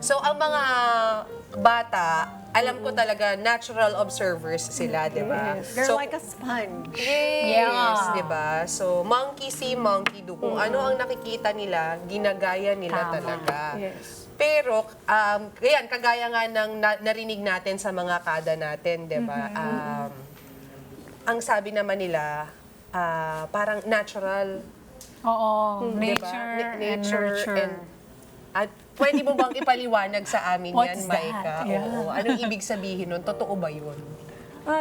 So, ang mga bata, alam ko talaga, natural observers sila, di ba? Yes. They're So, like a sponge. yes, Yeah. di ba? So, monkey see, monkey do. Kung ano ang nakikita nila, ginagaya nila Tama. talaga. Yes. Pero, yan, kagaya nga ng narinig natin sa mga kada natin, di ba? Ang sabi naman nila, parang natural. Oo, Di ba? nature, and Nature nurture. At pwede mo bang ipaliwanag sa amin What's yan, Maika? that? Yeah. Oo. Anong ibig sabihin nun? Totoo ba yun?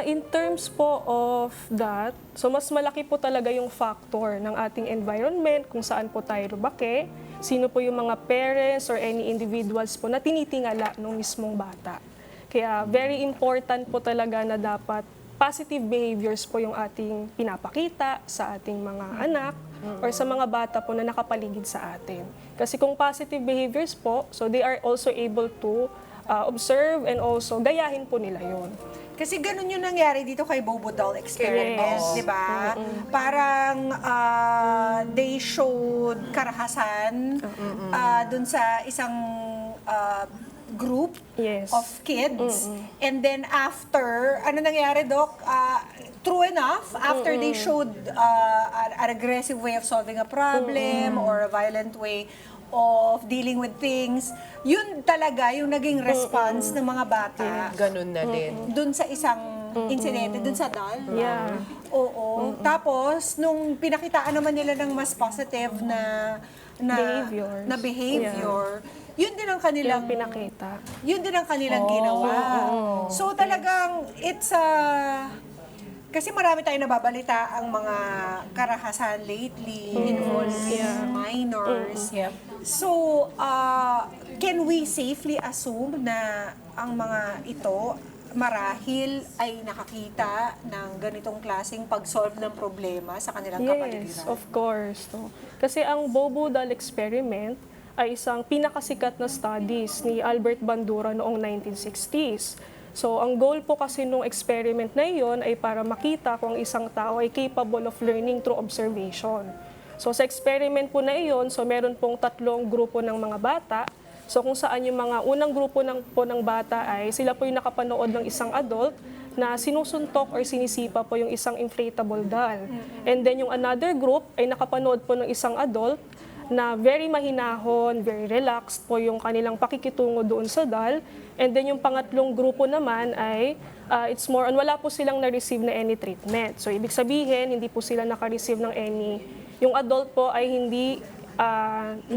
In terms po of that, so mas malaki po talaga yung factor ng ating environment, kung saan po tayo lumaki, sino po yung mga parents or any individuals po na tinitingala ng mismong bata. Kaya very important po talaga na dapat positive behaviors po yung ating pinapakita sa ating mga anak or sa mga bata po na nakapaligid sa atin. Kasi kung positive behaviors po, so they are also able to observe and also gayahin po nila yon. Kasi ganun yung nangyari dito kay Bobo Doll Experiment, Yes. di ba? Parang they showed karahasan dun sa isang group Yes. of kids. And then after, ano nangyari, Doc? True enough, after they showed an aggressive way of solving a problem or a violent way of dealing with things, yun talaga yung naging response ng mga bata Ganun na din. dun sa isang insidente, dun sa doll. Yeah. Oo. Tapos, nung pinakitaan naman nila ng mas positive na Behaviors. behavior, yun din ang kanilang Yung pinakita. yun din ang kanilang ginawa. So talagang it's a kasi marami tayong nababalita ang mga karahasan lately involving minors. Yep. So, can we safely assume na ang mga ito marahil ay nakakita ng ganitong klaseng pag-solve ng problema sa kanilang kapaligiran? Yes, of course. No? Kasi ang Bobo Doll Experiment ay isang pinakasikat na studies ni Albert Bandura noong 1960s. So, ang goal po kasi nung experiment na iyon ay para makita kung ang isang tao ay capable of learning through observation. So, sa experiment po na iyon, so meron pong 3 grupo ng mga bata. So, kung saan yung mga unang grupo ng bata ay sila po yung nakapanood ng isang adult na sinusuntok or sinisipa po yung isang inflatable doll. And then yung another group ay nakapanood po ng isang adult na very mahinahon, very relaxed po yung kanilang pakikitungo doon sa doll. And then yung pangatlong grupo naman ay it's more on wala po silang na-receive na any treatment. So ibig sabihin, hindi po sila naka-receive ng any, yung adult po ay hindi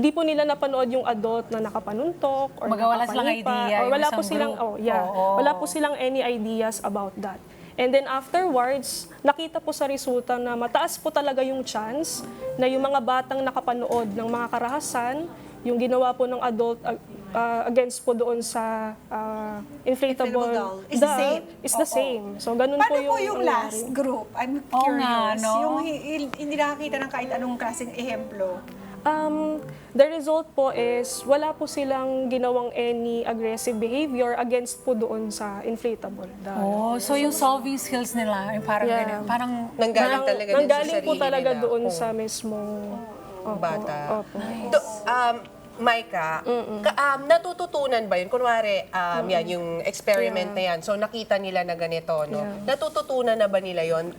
po nila napanood yung adult na nakapanuntok or Kumbaga, wala silang nakapanipa, idea or yung wala po isang silang group. Oo. wala po silang any ideas about that. And then afterwards, nakita po sa resulta na mataas po talaga yung chance na yung mga batang nakapanood ng mga karahasan, yung ginawa po ng adult against po doon sa inflatable doll is the same. is the Oo. same. So ganun Paano po po yung nangyari. last group? I'm Oo curious. nga, no? Yung hindi nakakita ng kahit anong klaseng ehemplo. The result po is wala po silang ginawang any aggressive behavior against po doon sa inflatable doll. Oh, so yung solving skills nila, yung parang Yeah. ganun, parang Nanggaling talaga din sa Nanggaling sarili po talaga nila. doon Oo. sa mismong Bata. Opo. Maika, natututunan ba yun? Kunwari, yan, yung experiment na yan. So, nakita nila na ganito, no? Yeah. Natututunan na ba nila yun?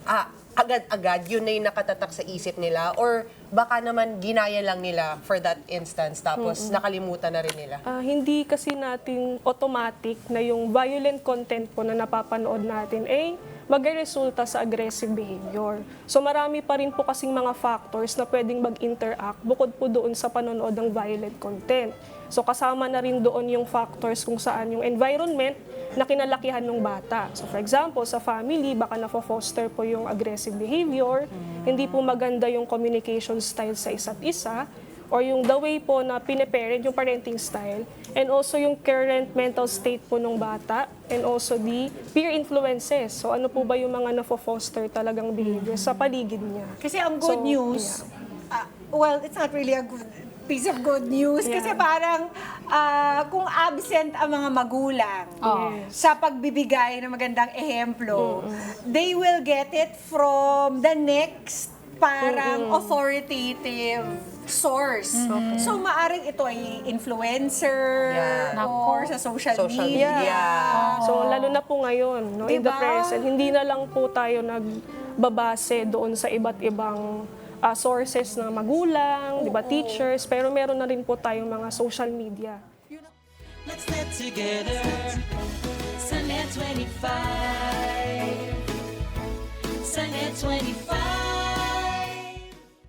Agad-agad, yun na yung nakatatak sa isip nila? Or baka naman ginaya lang nila for that instance, tapos nakalimutan na rin nila? Hindi kasi natin automatic na yung violent content po na napapanood natin ay magre-resulta sa aggressive behavior. So marami pa rin po kasing mga factors na pwedeng mag-interact bukod po doon sa panonood ng violent content. So kasama na rin doon yung factors kung saan yung environment na kinalakihan ng bata. So for example, sa family, baka na-foster po yung aggressive behavior, hindi po maganda yung communication style sa isa't isa, or yung the way po na pine-parent, yung parenting style, and also yung current mental state po ng bata, and also the peer influences. So ano po ba yung mga na-foster talagang behavior sa paligid niya? Kasi ang good So, news, well, it's not really a good piece of good news kasi parang kung absent ang mga magulang sa pagbibigay ng magandang ehemplo, they will get it from the next parang authoritative source. So maaring ito ay influencer Yeah. Nako. or more sa social Social media. media. So, lalo na po ngayon, no, in the Diba? present, hindi na lang po tayo nagbabase doon sa iba't ibang sources ng magulang, di ba, teachers, pero meron na rin po tayong mga social media. Let's get together. Sunday 25.